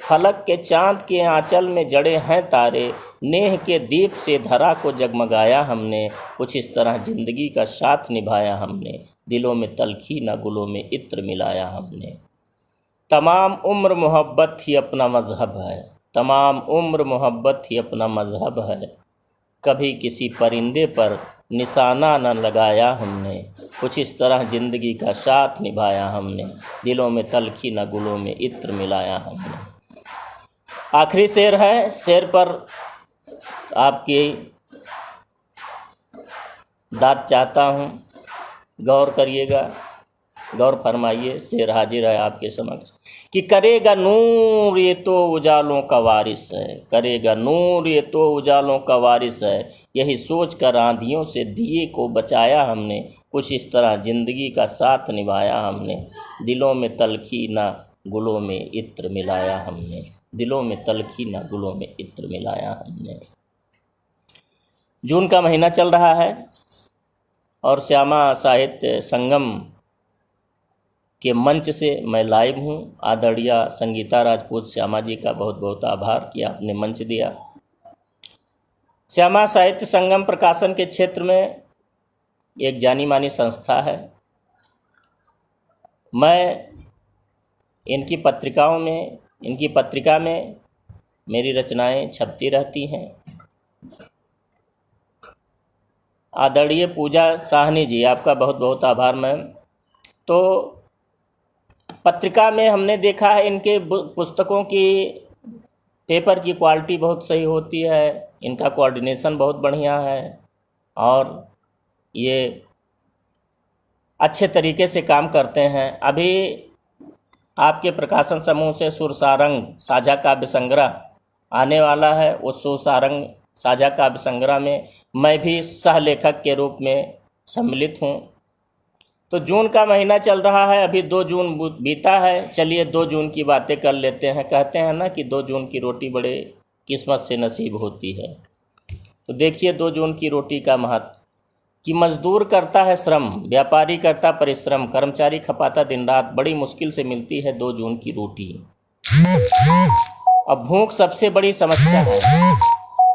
S1: फलक के चाँद के आंचल में जड़े हैं तारे, नेह के दीप से धरा को जगमगाया हमने। कुछ इस तरह ज़िंदगी का साथ निभाया हमने, दिलों में तलखी न गुलों में इत्र मिलाया हमने। तमाम उम्र मोहब्बत ही अपना मज़हब है, तमाम उम्र मोहब्बत ही अपना मज़हब है, कभी किसी परिंदे पर निशाना न लगाया हमने। कुछ इस तरह ज़िंदगी का साथ निभाया हमने, दिलों में तलखी न गुलों में इत्र मिलाया हमने। आखिरी शेर है, शेर पर आपकी दाद चाहता हूँ, गौर करिएगा, गौर फरमाइए। शेर हाजिर है आपके समक्ष कि करेगा नूर ये तो उजालों का वारिस है, करेगा नूर ये तो उजालों का वारिस है, यही सोच कर आंधियों से दिए को बचाया हमने। कुछ इस तरह ज़िंदगी का साथ निभाया हमने, दिलों में तलखी न गुलों में इत्र मिलाया हमने, दिलों में तलखी न गुलों में इत्र मिलाया हमने। जून का महीना चल रहा है और श्यामा साहित्य संगम के मंच से मैं लाइव हूँ। आदरणीय संगीता राजपूत श्यामा जी का बहुत बहुत आभार कि आपने मंच दिया। श्यामा साहित्य संगम प्रकाशन के क्षेत्र में एक जानी मानी संस्था है। मैं इनकी पत्रिका में मेरी रचनाएं छपती रहती हैं। आदरणीय पूजा साहनी जी, आपका बहुत बहुत आभार मैम। तो पत्रिका में हमने देखा है इनके पुस्तकों की पेपर की क्वालिटी बहुत सही होती है, इनका कोऑर्डिनेशन बहुत बढ़िया है और ये अच्छे तरीके से काम करते हैं। अभी आपके प्रकाशन समूह से सुरसारंग साझा काव्य संग्रह आने वाला है। उस सुरसारंग साझा काव्य संग्रह में मैं भी सह लेखक के रूप में सम्मिलित हूँ। तो जून का महीना चल रहा है, अभी 2 जून बीता है। चलिए 2 जून की बातें कर लेते हैं। कहते हैं ना कि 2 जून की रोटी बड़े किस्मत से नसीब होती है। तो देखिए 2 जून की रोटी का महत्व कि मजदूर करता है श्रम, व्यापारी करता परिश्रम, कर्मचारी खपाता दिन रात, बड़ी मुश्किल से मिलती है 2 जून की रोटी। अब भूख सबसे बड़ी समस्या है।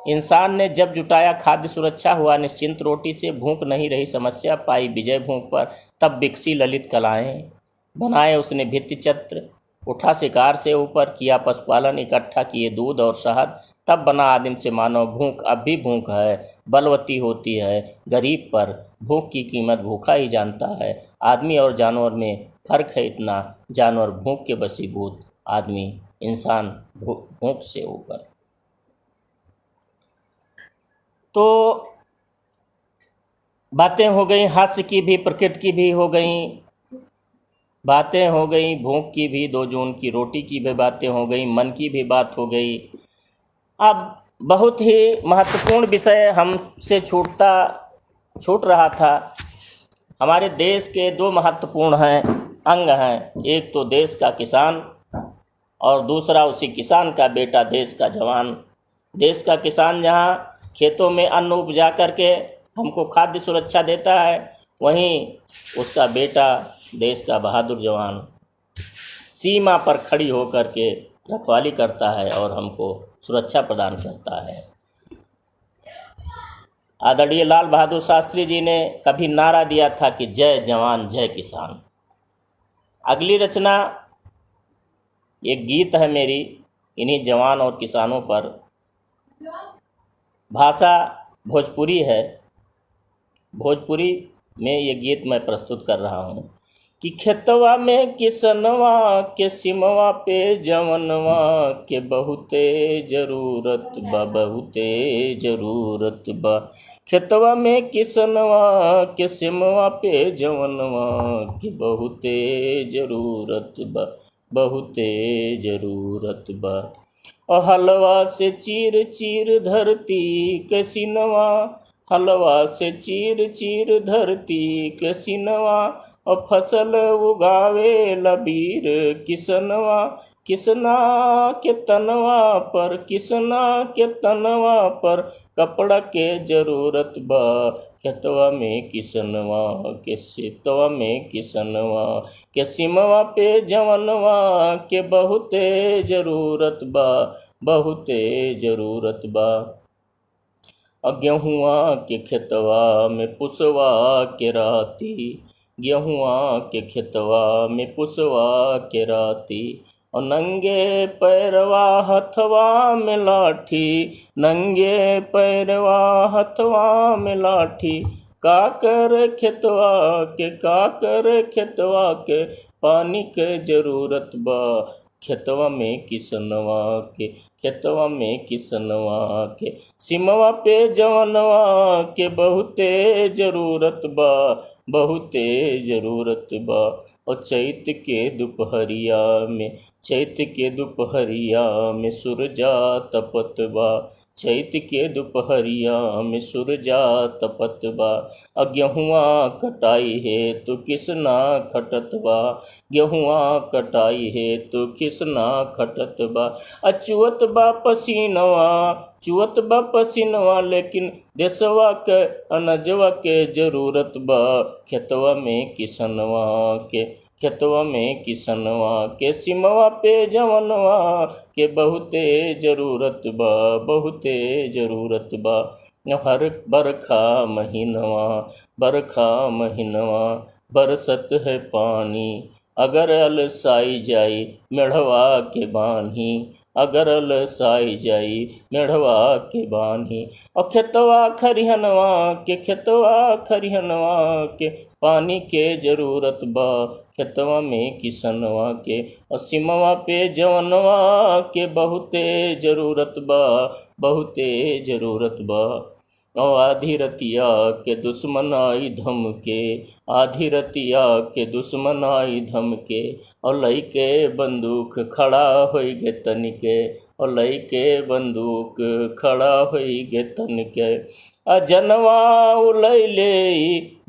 S1: इंसान ने जब जुटाया खाद्य सुरक्षा हुआ निश्चिंत, रोटी से भूख नहीं रही समस्या, पाई विजय भूख पर तब बिकसी ललित कलाएं, बनाए उसने भित्ति चित्र, उठा शिकार से ऊपर, किया पशुपालन, इकट्ठा किए दूध और शहद, तब बना आदिम से मानव। भूख अब भी भूख है, बलवती होती है गरीब पर, भूख की कीमत भूखा ही जानता है। आदमी और जानवर में फर्क है इतना, जानवर भूख के वशीभूत, आदमी इंसान भूख से ऊपर। तो बातें हो गई, हास्य की भी, प्रकृति की भी हो गई बातें, हो गई भूख की भी, 2 जून की रोटी की भी बातें हो गई, मन की भी बात हो गई। अब बहुत ही महत्वपूर्ण विषय हमसे छूट रहा था। हमारे देश के 2 महत्वपूर्ण अंग हैं, एक तो देश का किसान और दूसरा उसी किसान का बेटा देश का जवान। देश का किसान जहाँ खेतों में अन्न उपजा करके हमको खाद्य सुरक्षा देता है, वहीं उसका बेटा देश का बहादुर जवान सीमा पर खड़ी होकर के रखवाली करता है और हमको सुरक्षा प्रदान करता है। आदरणीय लाल बहादुर शास्त्री जी ने कभी नारा दिया था कि जय जवान जय किसान। अगली रचना एक गीत है मेरी इन्हीं जवान और किसानों पर। भाषा भोजपुरी है, भोजपुरी में ये गीत मैं प्रस्तुत कर रहा हूँ कि खेतवा में किसनवा के सिमवा पे जवनवा के बहुते ज़रूरत बा, बहुते ज़रूरत बा। खेतवा में किसनवा के सिमवा पे जवनवा के बहुते ज़रूरत बा, बहुते ज़रूरत बा। और हलवा से चीर चीर धरती के सिनवा, हलवा से चीर चीर धरती के सिनवा, और फसल उगावे लबीर किसनवा। किसना के तनवा पर, किसना के तनवा पर कपड़ा के जरूरत बा। खेतवा में किसनवा के सितवा में किसनवा के सिमवा पे जवनवा के बहुते ज़रूरत बा, बहुते ज़रूरत बा। और गेहुआ के खेतवा में पुसवा के राती, गेहुआ के खेतवा में पुसवा के राती। और नंगे पैरवा हथवा में लाठी, नंगे पैरवा हथवा में लाठी। काकर खेतवा के, काकर खेतवा के पानी के जरूरत बा। खेतवा में किसनवा के, खेतवा में किसनवा के सिमवा पे जवनवा के बहुते ज़रूरत बा, बहुते ज़रूरत बा। और चैत के दोपहरिया में, चैत के दोपहरिया में सूरजा तपत बा। चैत के दोपहरिया में सूरजा तपत बा। और गेहुआ कटाई है तो किसना खटत बा, गेहुआ कटाई है तो किसना खटत बा। अचुअत बा पसीनवा, चुअत बा पसीनवा, लेकिन देशवा के अनजवा के जरूरत बा। खेतवा में किसनवा के, खेतवा में किसनवा के सिमवा पे जवनवा के बहुते ज़रूरत बा, बहुते ज़रूरत बा। हर बरखा महीनवा, बरखा महीनवा बरसत है पानी। अगर अलसाई जाई मेढ़वा के बानी, अगर अलसाई जाई मेढ़वा के बानी। और खेतवा खरिहनवा के, खेतवा खरिहनवा के पानी के जरूरत बा। खेतवा में किसनवा के और सिमवा पे जवनवा के बहुते ज़रूरत बा, बहुते ज़रूरत बा। और आधी रतिया के दुश्मन आई धमके, आधी रतिया के दुश्मन आई धमके। और लइके बंदूक खड़ा होई गे तनिके, और लई के बंदूक खड़ा होई गे तन के जनवा उलैले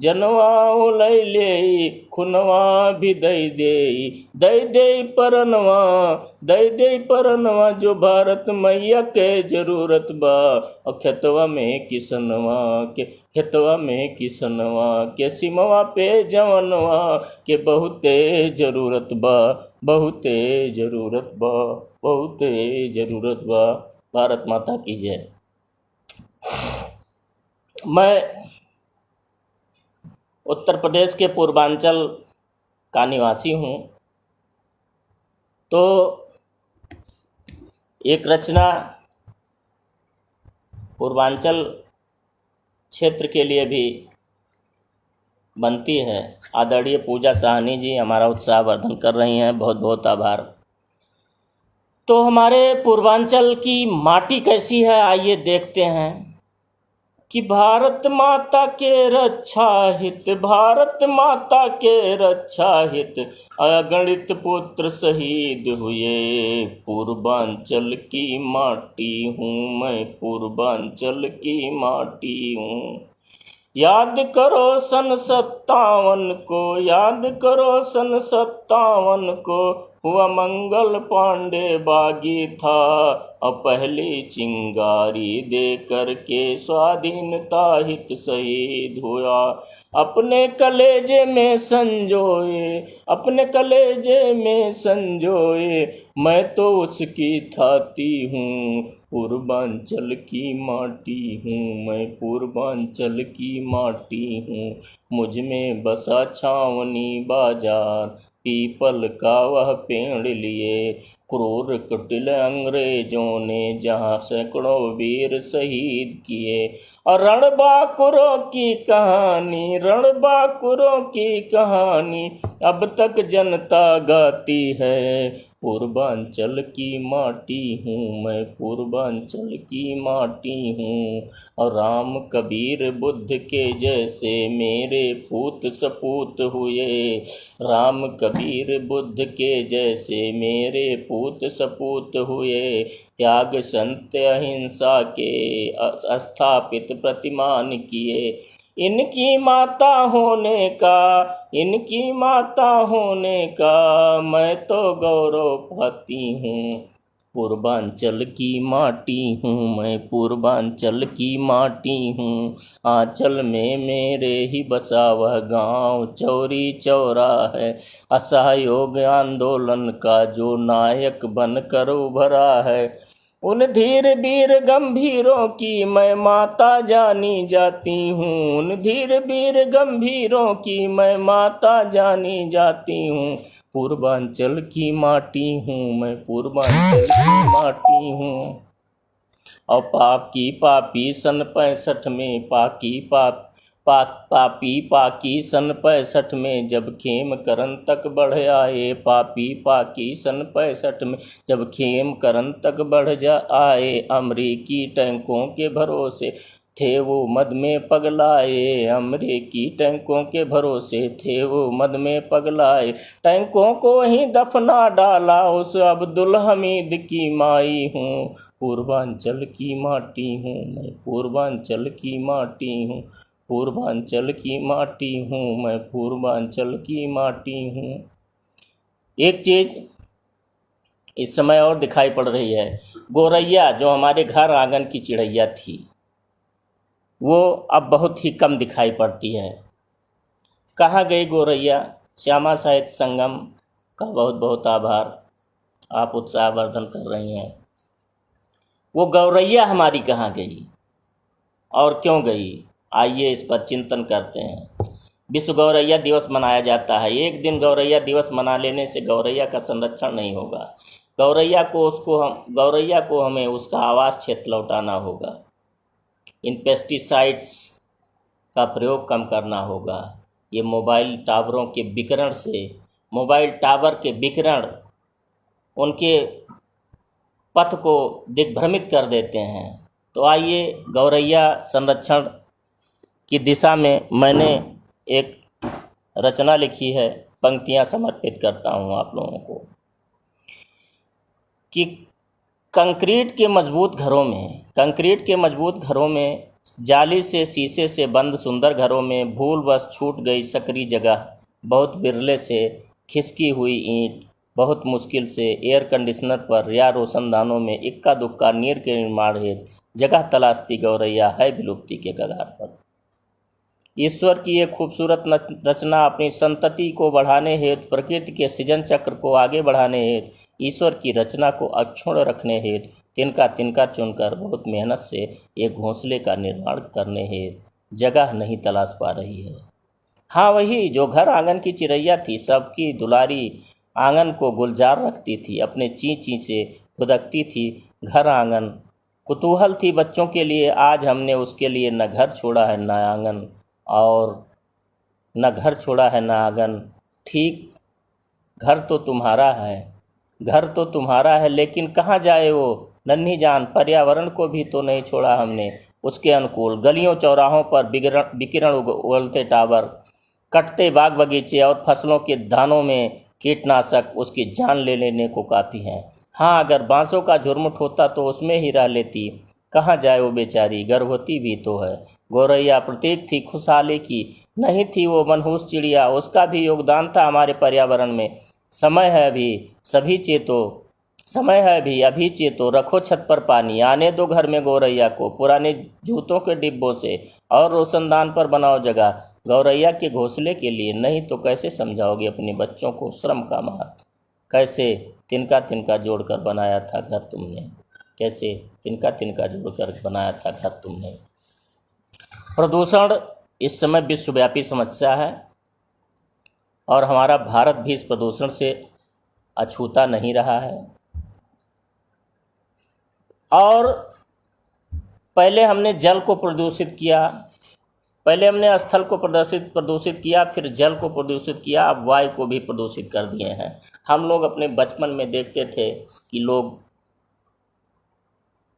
S1: जनवा उलैले खुनवा भी दई दे परनवा जो भारत मैया के जरूरत बा और खेतवा में किसनवा के सिमवा पे जवनवा के बहुते जरूरत बा। भारत माता की जय। मैं उत्तर प्रदेश के पूर्वांचल का निवासी हूँ, तो एक रचना पूर्वांचल क्षेत्र के लिए भी बनती है। आदरणीय पूजा साहनी जी हमारा उत्साहवर्धन कर रही हैं, बहुत बहुत आभार। तो हमारे पूर्वांचल की माटी कैसी है, आइए देखते हैं कि भारत माता के रक्षा हित अगणित पुत्र शहीद हुए। पूर्वांचल की माटी हूँ मैं, पूर्वांचल की माटी हूँ। याद करो सन 57 को हुआ मंगल पांडे बागी था। अब पहली चिंगारी दे करके स्वाधीनता हित शहीद हुआ। अपने कलेजे में संजोए मैं तो उसकी थाती हूँ। पूर्वांचल की माटी हूँ मैं, पूर्वांचल की माटी हूँ। मुझ में बसा छावनी बाजार, पीपल का वह पेड़ लिए। क्रूर कुटिल अंग्रेजों ने जहाँ सैकड़ों वीर शहीद किए। और रणबांकुरों की कहानी अब तक जनता गाती है। पूर्वांचल की माटी हूँ मैं, पूर्वांचल की माटी हूँ। और राम कबीर बुद्ध के जैसे मेरे पूत सपूत हुए। राम कबीर बुद्ध के जैसे मेरे पूत सपूत हुए। त्याग संत अहिंसा के स्थापित प्रतिमान किए। इनकी माता होने का मैं तो गौरव पाती हूँ। पूर्वांचल की माटी हूँ मैं, पूर्वांचल की माटी हूँ। आंचल में मेरे ही बसा वह गाँव चौरी चौरा है। असहयोग आंदोलन का जो नायक बनकर उभरा है। उन धीर वीर गंभीरों की मैं माता जानी जाती हूँ। उन धीर वीर गंभीरों की मैं माता जानी जाती हूँ। पूर्वांचल की माटी हूँ मैं, पूर्वांचल की माटी हूँ। और पापी सन 65 में पाकी सन 65 में जब खेम करन तक बढ़ आए। पाकी सन 65 में जब खेम करन तक बढ़ आए। अमरीकी टैंकों के भरोसे थे वो मद में पगलाए। अमरीकी टैंकों के भरोसे थे वो मद में पगलाए। टैंकों को ही दफना डाला उस अब्दुल हमीद की माई हूँ। पूर्वांचल की माटी हूँ मैं, पूर्वांचल की माटी हूँ। पूर्वांचल की माटी हूँ मैं, पूर्वांचल की माटी हूँ। एक चीज़ इस समय और दिखाई पड़ रही है। गौरैया जो हमारे घर आंगन की चिड़ैया थी, वो अब बहुत ही कम दिखाई पड़ती है। कहाँ गई गौरैया? श्यामा साहित्य संगम का बहुत बहुत आभार, आप उत्साहवर्धन कर रही हैं। वो गौरैया हमारी कहाँ गई और क्यों गई? आइए इस पर चिंतन करते हैं। विश्व गौरैया दिवस मनाया जाता है। एक दिन गौरैया दिवस मना लेने से गौरैया का संरक्षण नहीं होगा। गौरैया को हमें उसका आवास क्षेत्र लौटाना होगा। इन पेस्टिसाइड्स का प्रयोग कम करना होगा। ये मोबाइल टावरों के विकिरण से, मोबाइल टावर के विकिरण उनके पथ को दिग्भ्रमित कर देते हैं। तो आइए गौरैया संरक्षण की दिशा में मैंने एक रचना लिखी है, पंक्तियां समर्पित करता हूं आप लोगों को कि कंक्रीट के मजबूत घरों में, जाली से शीशे से बंद सुंदर घरों में भूल बस छूट गई सकरी जगह, बहुत बिरले से खिसकी हुई ईंट, बहुत मुश्किल से एयर कंडीशनर पर या रोशनदानों में इक्का दुक्का नीर के निर्माण हेतु जगह तलाशती गौरैया है विलुप्ति के कगार पर। ईश्वर की ये खूबसूरत रचना अपनी संतति को बढ़ाने हेतु, प्रकृति के सृजन चक्र को आगे बढ़ाने हेतु, ईश्वर की रचना को अक्षुण्ण रखने हेतु तिनका तिनका चुनकर बहुत मेहनत से एक घोंसले का निर्माण करने हेतु जगह नहीं तलाश पा रही है। हाँ, वही जो घर आंगन की चिड़ैया थी, सबकी दुलारी, आंगन को गुलजार रखती थी, अपने ची ची से फुदकती थी घर आंगन, कुतूहल थी बच्चों के लिए। आज हमने उसके लिए न घर छोड़ा है न आंगन, और न घर छोड़ा है न आंगन। ठीक, घर तो तुम्हारा है, लेकिन कहाँ जाए वो नन्ही जान, पर्यावरण को भी तो नहीं छोड़ा हमने उसके अनुकूल। गलियों चौराहों पर विकिरण उगलते टावर, कटते बाग बगीचे और फसलों के दानों में कीटनाशक उसकी जान ले लेने को काफ़ी हैं। हाँ, अगर बांसों का झुरमुट होता तो उसमें ही रह लेती, कहाँ जाए वो बेचारी, गर्भवती भी तो है। गौरैया प्रतीक थी खुशहाली की, नहीं थी वो मनहूस चिड़िया, उसका भी योगदान था हमारे पर्यावरण में। समय है अभी चेतो, रखो छत पर पानी, आने दो घर में गौरैया को, पुराने जूतों के डिब्बों से और रोशनदान पर बनाओ जगह गौरैया के घोंसले के लिए। नहीं तो कैसे समझाओगे अपने बच्चों को श्रम का महत्व, कैसे तिनका तिनका जोड़कर बनाया था घर तुमने। प्रदूषण इस समय विश्वव्यापी समस्या है और हमारा भारत भी इस प्रदूषण से अछूता नहीं रहा है। और पहले हमने जल को प्रदूषित किया, पहले हमने स्थल को प्रदूषित किया, फिर जल को प्रदूषित किया, अब वायु को भी प्रदूषित कर दिए हैं। हम लोग अपने बचपन में देखते थे कि लोग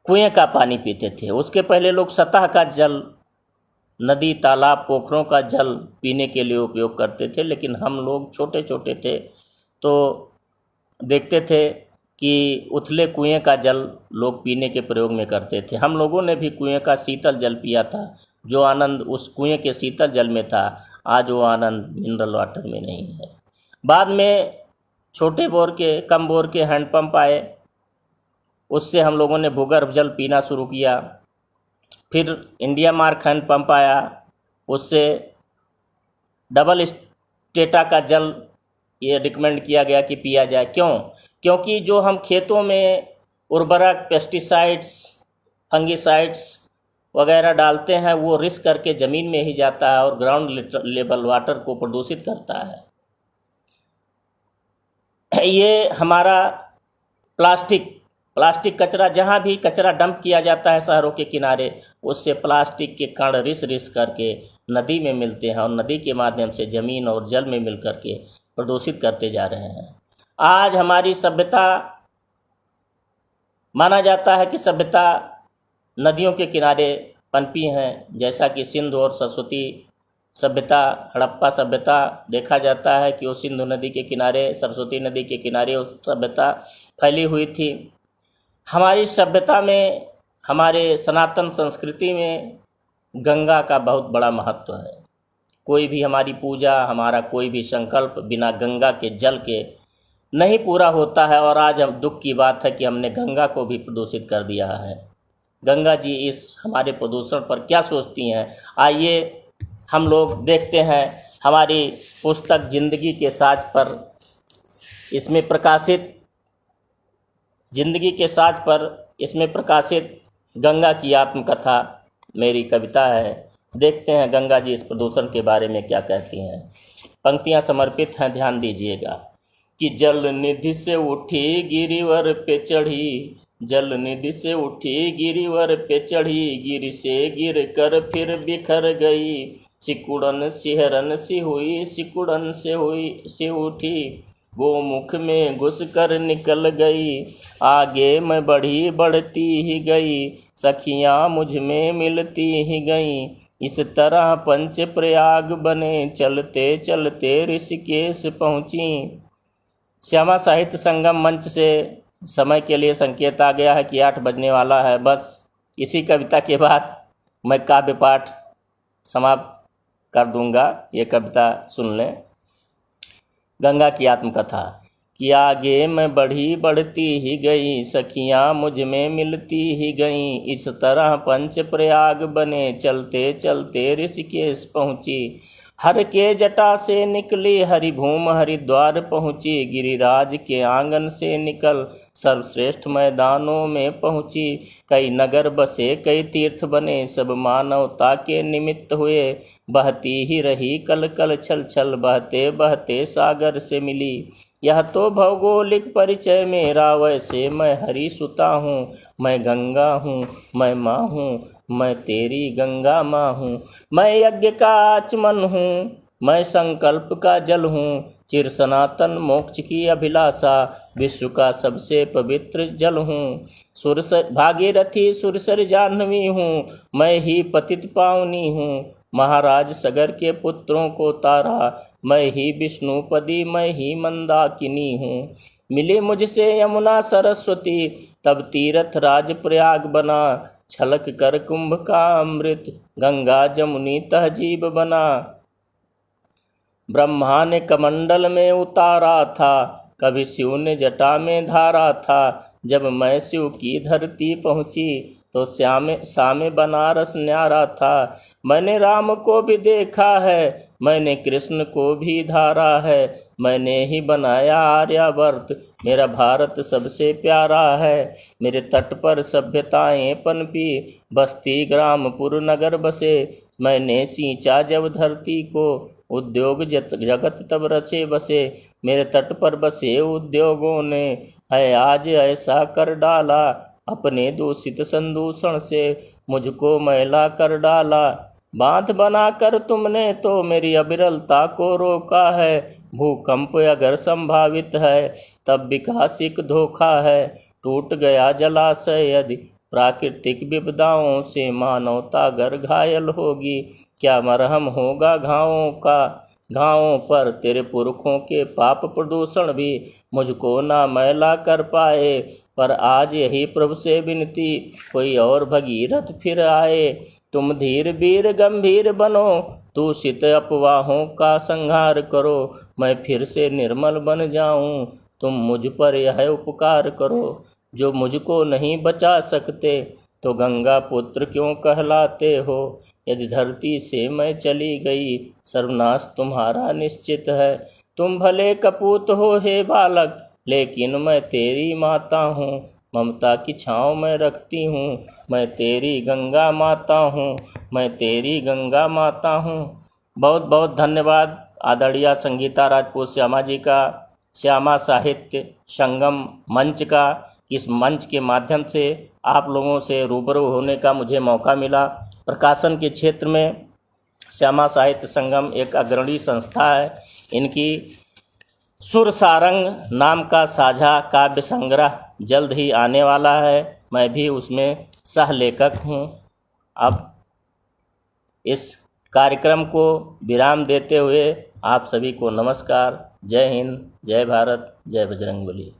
S1: कुएं का पानी पीते थे, उसके पहले लोग सतह का जल, नदी तालाब पोखरों का जल पीने के लिए उपयोग करते थे। लेकिन हम लोग छोटे छोटे थे तो देखते थे कि उथले कुएं का जल लोग पीने के प्रयोग में करते थे। हम लोगों ने भी कुएं का शीतल जल पिया था, जो आनंद उस कुएं के शीतल जल में था, आज वो आनंद मिनरल वाटर में नहीं है। बाद में छोटे बोर के, कम बोर के हैंडपंप आए, उससे हम लोगों ने भूगर्भ जल पीना शुरू किया। फिर इंडिया मार्क हैंडपंप आया, उससे डबल स्टेटा का जल ये रिकमेंड किया गया कि पिया जाए। क्योंकि जो हम खेतों में उर्वरक, पेस्टिसाइड्स, फंगिसाइड्स वगैरह डालते हैं, वो रिस्क करके ज़मीन में ही जाता है और ग्राउंड लेवल वाटर को प्रदूषित करता है। ये हमारा प्लास्टिक कचरा, जहाँ भी कचरा डंप किया जाता है शहरों के किनारे, उससे प्लास्टिक के कण रिस करके नदी में मिलते हैं और नदी के माध्यम से ज़मीन और जल में मिल करके प्रदूषित करते जा रहे हैं। आज हमारी सभ्यता, माना जाता है कि सभ्यता नदियों के किनारे पनपी हैं, जैसा कि सिंधु और सरस्वती सभ्यता, हड़प्पा सभ्यता देखा जाता है कि वो सिंधु नदी के किनारे, सरस्वती नदी के किनारे वो सभ्यता फैली हुई थी। हमारी सभ्यता में, हमारे सनातन संस्कृति में गंगा का बहुत बड़ा महत्व है। कोई भी हमारी पूजा, हमारा कोई भी संकल्प बिना गंगा के जल के नहीं पूरा होता है। और आज हम दुख की बात है कि हमने गंगा को भी प्रदूषित कर दिया है। गंगा जी इस हमारे प्रदूषण पर क्या सोचती हैं, आइए हम लोग देखते हैं हमारी पुस्तक जिंदगी के साज पर, इसमें प्रकाशित गंगा की आत्मकथा मेरी कविता है। देखते हैं गंगा जी इस प्रदूषण के बारे में क्या कहती हैं। पंक्तियां समर्पित हैं, ध्यान दीजिएगा। कि जल निधि से उठी गिरिवर पे चढ़ी, जल निधि से उठी गिरिवर पे चढ़ी, गिर से गिर कर फिर बिखर गई, सिकुड़न सिहरन सी हुई, सिकुड़न से उठी, गोमुख में घुस कर निकल गई, आगे मैं बढ़ती ही गई, सखियाँ मुझ में मिलती ही गई, इस तरह पंच प्रयाग बने, चलते चलते ऋषिकेश पहुँची। श्यामा साहित्य संगम मंच से समय के लिए संकेत आ गया है कि 8 बजने वाला है। बस इसी कविता के बाद मैं काव्य पाठ समाप्त कर दूंगा। ये कविता सुन लें। गंगा की आत्मकथा। कि आगे मैं बढ़ी बढ़ती ही गई, सखियाँ मुझ में मिलती ही गईं, इस तरह पंच प्रयाग बने, चलते चलते ऋषिकेश पहुँची। हर के जटा से निकली हरिभूम हरिद्वार पहुँची, गिरिराज के आंगन से निकल सर्वश्रेष्ठ मैदानों में पहुँची। कई नगर बसे कई तीर्थ बने, सब मानवता के निमित्त हुए, बहती ही रही कल कल छल छल, बहते बहते सागर से मिली। यह तो भौगोलिक परिचय मेरा, वैसे मैं हरि सुता हूँ, मैं गंगा हूँ, मैं माँ हूँ, मैं तेरी गंगा माँ हूँ। मैं यज्ञ का आचमन हूँ, मैं संकल्प का जल हूँ, चिर सनातन मोक्ष की अभिलाषा, विश्व का सबसे पवित्र जल हूँ। सुरसर भागीरथी सुरसर जाह्नवी हूँ, मैं ही पतित पावनी हूँ, महाराज सगर के पुत्रों को तारा, मैं ही विष्णुपदी, मैं ही मंदाकिनी हूँ। मिली मुझसे यमुना सरस्वती, तब तीर्थ राज प्रयाग बना, छलक कर कुंभ का अमृत, गंगा जमुनी तहजीब बना। ब्रह्मा ने कमंडल में उतारा था, कभी शिव ने जटा में धारा था। जब मैं शिव की धरती पहुँची, तो सामे बनारस न्यारा था। मैंने राम को भी देखा है, मैंने कृष्ण को भी धारा है, मैंने ही बनाया आर्यावर्त, मेरा भारत सबसे प्यारा है। मेरे तट पर सभ्यताएं पनपी, बस्ती ग्रामपुर नगर बसे, मैंने सींचा जब धरती को, उद्योग जगत तब रचे बसे। मेरे तट पर बसे उद्योगों ने है आज ऐसा कर डाला, अपने दूषित संदूषण से मुझको मैला कर डाला। बांध बनाकर तुमने तो मेरी अविरलता को रोका है, भूकंप अगर संभावित है तब विकासिक धोखा है। टूट गया जलाशय यदि प्राकृतिक विपदाओं से, मानवता अगर घायल होगी, क्या मरहम होगा घावों पर। तेरे पुरखों के पाप प्रदूषण भी मुझको ना मैला कर पाए, पर आज यही प्रभु से विनती, कोई और भगीरथ फिर आए। तुम धीर वीर गंभीर बनो, दूषित अफवाहों का संहार करो, मैं फिर से निर्मल बन जाऊं, तुम मुझ पर यह उपकार करो। जो मुझको नहीं बचा सकते, तो गंगा पुत्र क्यों कहलाते हो। यदि धरती से मैं चली गई, सर्वनाश तुम्हारा निश्चित है। तुम भले कपूत हो हे बालक, लेकिन मैं तेरी माता हूँ, ममता की छाँव में रखती हूँ, मैं तेरी गंगा माता हूँ, मैं तेरी गंगा माता हूँ। बहुत बहुत धन्यवाद आदरणीय संगीता राजपूत श्यामा जी का, श्यामा साहित्य संगम मंच का। इस मंच के माध्यम से आप लोगों से रूबरू होने का मुझे मौका मिला। प्रकाशन के क्षेत्र में श्यामा साहित्य संगम एक अग्रणी संस्था है। इनकी सुर सारंग नाम का साझा काव्य संग्रह जल्द ही आने वाला है, मैं भी उसमें सह लेखक हूँ। अब इस कार्यक्रम को विराम देते हुए आप सभी को नमस्कार। जय हिंद, जय भारत, जय बजरंगबली।